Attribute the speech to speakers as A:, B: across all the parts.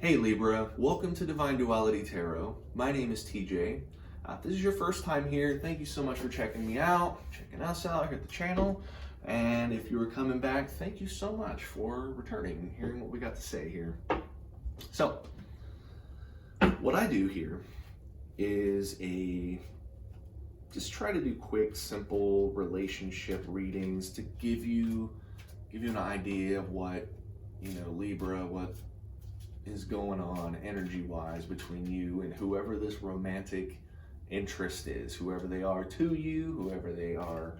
A: Hey Libra, welcome to Divine Duality Tarot. My name is TJ. If this is your first time here, thank you so much for checking me out, checking us out here at the channel. And if you were coming back, thank you so much for returning and hearing what we got to say here. So, what I do here is just try to do quick, simple relationship readings to give you an idea of what, Libra, what is going on energy-wise between you and whoever this romantic interest is, whoever they are to you, whoever they are,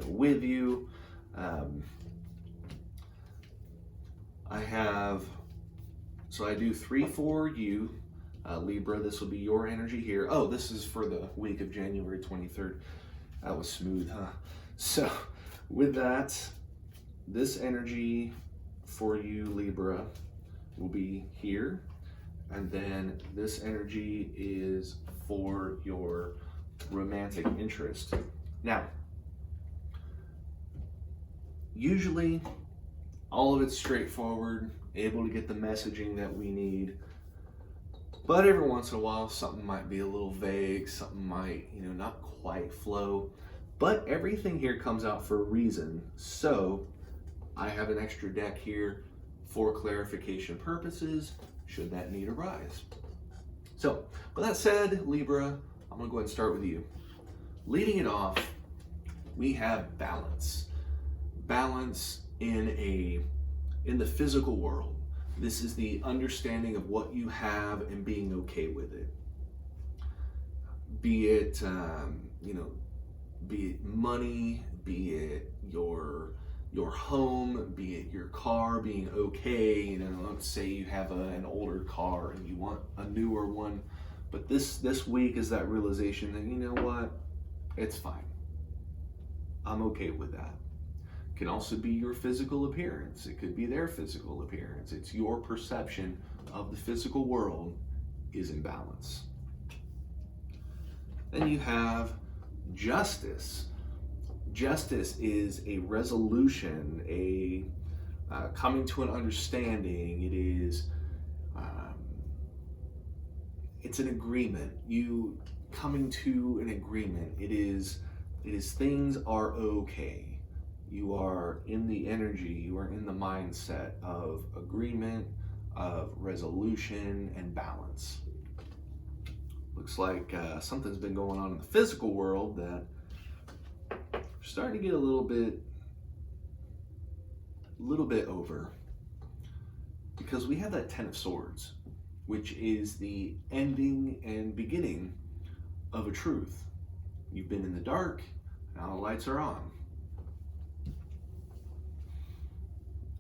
A: with you. I do 3 for you, Libra. This will be your energy here. Oh, this is for the week of January 23rd. That was smooth, huh? So with that, this energy for you, Libra, will be here, and then this energy is for your romantic interest. Now, usually all of it's straightforward, able to get the messaging that we need, but every once in a while something might be a little vague, something might, not quite flow, but everything here comes out for a reason. So I have an extra deck here for clarification purposes, should that need arise. So, with that said, Libra, I'm gonna go ahead and start with you. Leading it off, we have balance. Balance in the physical world. This is the understanding of what you have and being okay with it. Be it, be it money, be it your home, be it your car being okay. Let's say you have an older car and you want a newer one, but this week is that realization that, you know what, it's fine. I'm okay with that. It can also be your physical appearance. It could be their physical appearance. It's your perception of the physical world is in balance. Then you have justice. Justice is a resolution, a coming to an understanding. It is, it's an agreement. You coming to an agreement. It is things are okay. You are in the energy, you are in the mindset of agreement, of resolution, and balance. Looks like something's been going on in the physical world that starting to get a little bit over, because we have that 10 of Swords, which is the ending and beginning of a truth. You've been in the dark, now the lights are on.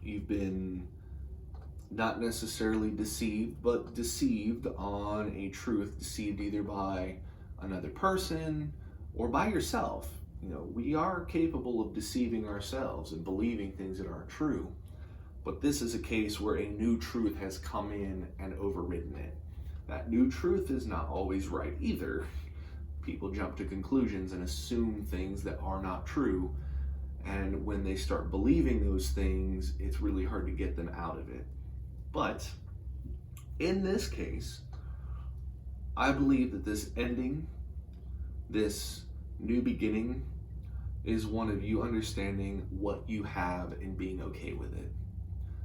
A: You've been not necessarily deceived, but deceived on a truth, deceived either by another person or by yourself. We are capable of deceiving ourselves and believing things that aren't true. But this is a case where a new truth has come in and overridden it. That new truth is not always right either. People jump to conclusions and assume things that are not true. And when they start believing those things, it's really hard to get them out of it. But in this case, I believe that this ending, this new beginning, is one of you understanding what you have and being okay with it.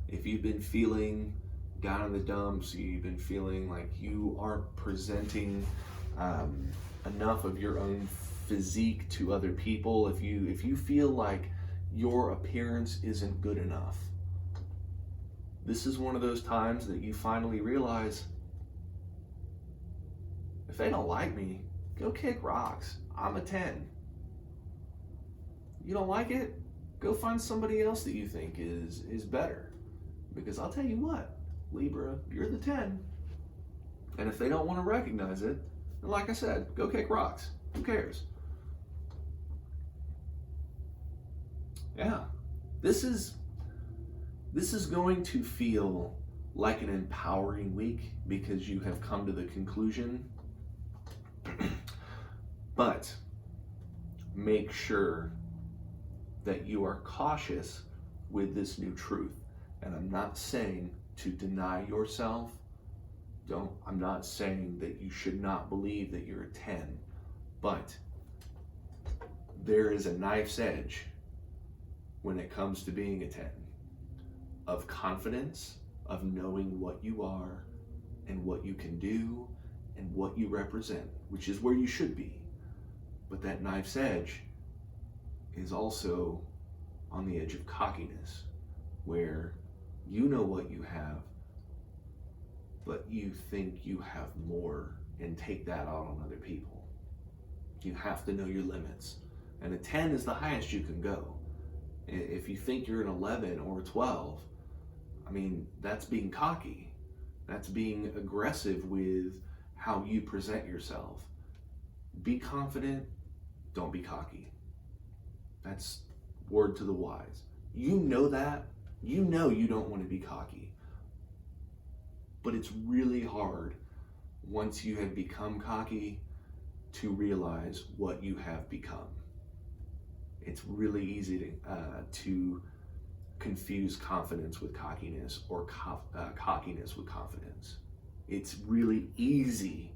A: If you've been feeling down in the dumps, you've been feeling like you aren't presenting enough of your own physique to other people, if you feel like your appearance isn't good enough, this is one of those times that you finally realize, if they don't like me, go kick rocks. I'm a 10. You don't like it? Go find somebody else that you think is better. Because I'll tell you what, Libra, you're the 10. And if they don't want to recognize it, then like I said, go kick rocks. Who cares? Yeah. This is going to feel like an empowering week because you have come to the conclusion. But make sure that you are cautious with this new truth. And I'm not saying to deny yourself I'm not saying that you should not believe that you're a 10, but there is a knife's edge when it comes to being a 10, of confidence, of knowing what you are and what you can do and what you represent, which is where you should be. But that knife's edge is also on the edge of cockiness, where you know what you have, but you think you have more and take that out on other people. You have to know your limits. And a 10 is the highest you can go. If you think you're an 11 or a 12, I mean, that's being cocky. That's being aggressive with how you present yourself. Be confident, don't be cocky. That's word to the wise. You know that. You know you don't want to be cocky. But it's really hard once you have become cocky to realize what you have become. It's really easy to confuse confidence with cockiness, or cockiness with confidence. It's really easy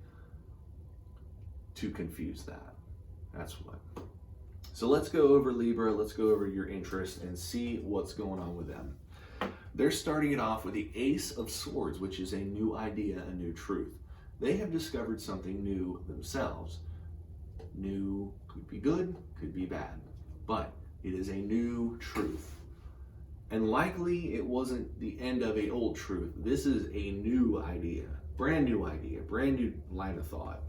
A: to confuse that. That's what. So let's go over Libra, let's go over your interest and see what's going on with them. They're starting it off with the Ace of Swords, which is a new idea, a new truth. They have discovered something new themselves. New could be good, could be bad, but it is a new truth. And likely it wasn't the end of an old truth. This is a new idea, brand new line of thought.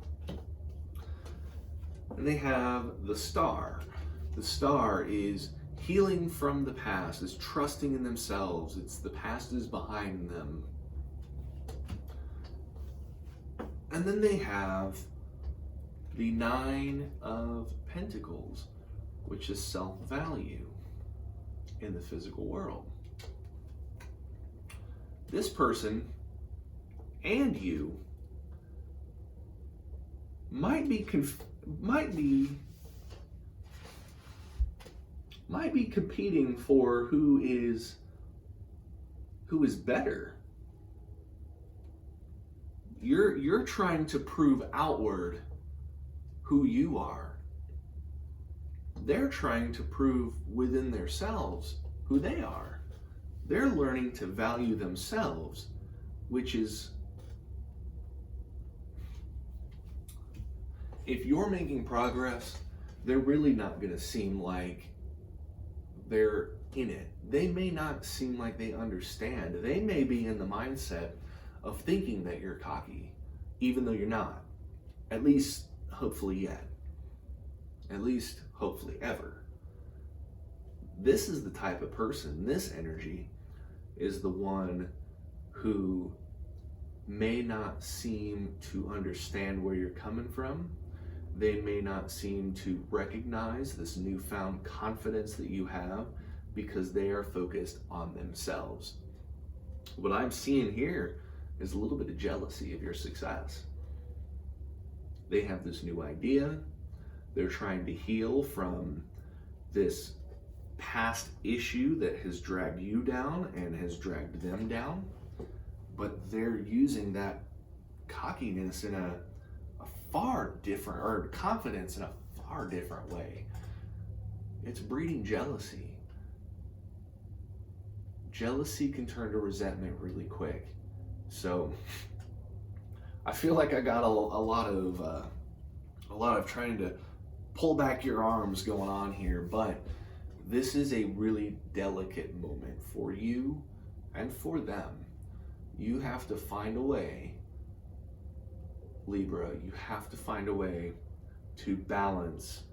A: And they have the Star. The Star is healing from the past, is trusting in themselves. It's the past is behind them. And then they have the Nine of Pentacles, which is self-value in the physical world. This person and you might be competing for who is better. You're trying to prove outward who you are. They're trying to prove within themselves who they are. They're learning to value themselves, which is, if you're making progress, they're really not going to seem like they're in it. They may not seem like they understand. They may be in the mindset of thinking that you're cocky, even though you're not. At least, hopefully yet. At least, hopefully ever. This is the type of person, this energy is the one who may not seem to understand where you're coming from. They may not seem to recognize this newfound confidence that you have because they are focused on themselves. What I'm seeing here is a little bit of jealousy of your success. They have this new idea. They're trying to heal from this past issue that has dragged you down and has dragged them down. But they're using that cockiness in a far different, or confidence in a far different way. It's breeding jealousy. Jealousy can turn to resentment really quick. So I feel like I got a lot of trying to pull back your arms going on here, but this is a really delicate moment for you and for them. You have to find a way, Libra, you have to find a way to balance.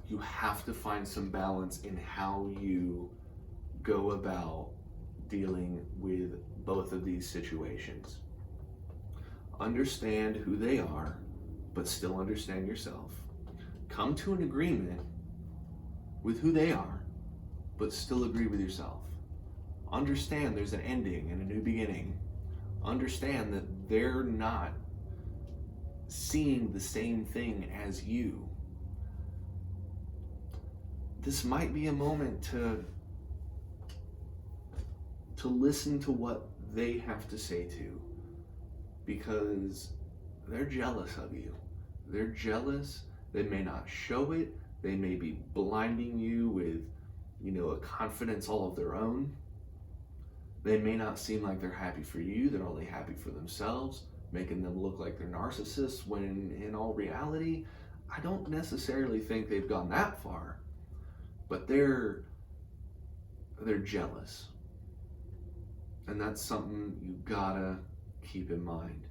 A: You have to find some balance in how you go about dealing with both of these situations. Understand who they are, but still understand yourself. Come to an agreement with who they are, but still agree with yourself. Understand there's an ending and a new beginning. Understand that they're not seeing the same thing as you. This might be a moment to listen to what they have to say too, because they're jealous of you. They're jealous. They may not show it. They may be blinding you with, a confidence all of their own. They may not seem like they're happy for you. They're only happy for themselves, making them look like they're narcissists when in all reality, I don't necessarily think they've gone that far, but they're jealous. And that's something you gotta keep in mind.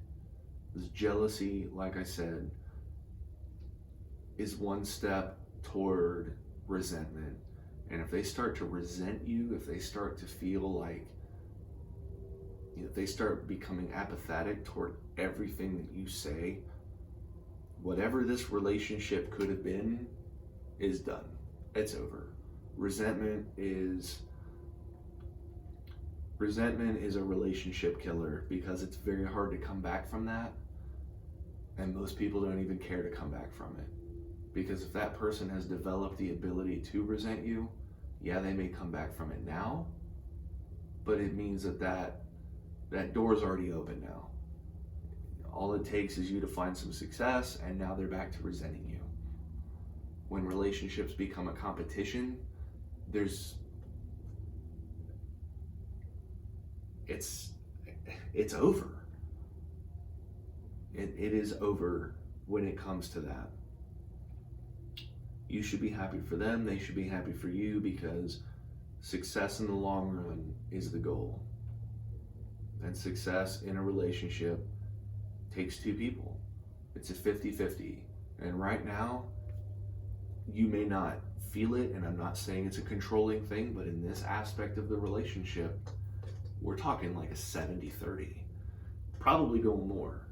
A: This jealousy, like I said, is one step toward resentment. And if they start to resent you, if they start to feel like, if they start becoming apathetic toward everything that you say, whatever this relationship could have been is done. It's over. Resentment is a relationship killer because it's very hard to come back from that. And most people don't even care to come back from it. Because if that person has developed the ability to resent you, yeah, they may come back from it now, but it means that door's already open now. All it takes is you to find some success, and now they're back to resenting you. When relationships become a competition, it's over. It is over when it comes to that. You should be happy for them, they should be happy for you, because success in the long run is the goal. And success in a relationship takes two people. It's a 50-50. And right now, you may not feel it, and I'm not saying it's a controlling thing, but in this aspect of the relationship, we're talking like a 70-30. Probably going more.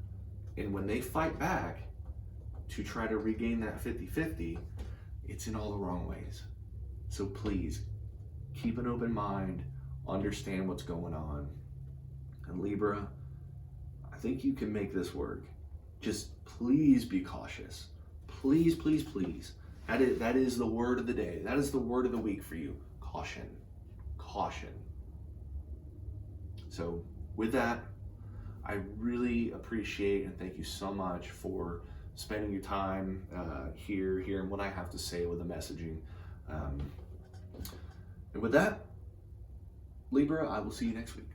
A: And when they fight back to try to regain that 50-50, it's in all the wrong ways. So please, keep an open mind, understand what's going on. And Libra, I think you can make this work. Just please be cautious. Please, please, please. That is the word of the day. That is the word of the week for you. Caution. Caution. So with that, I really appreciate and thank you so much for spending your time hearing what I have to say with the messaging. And with that, Libra, I will see you next week.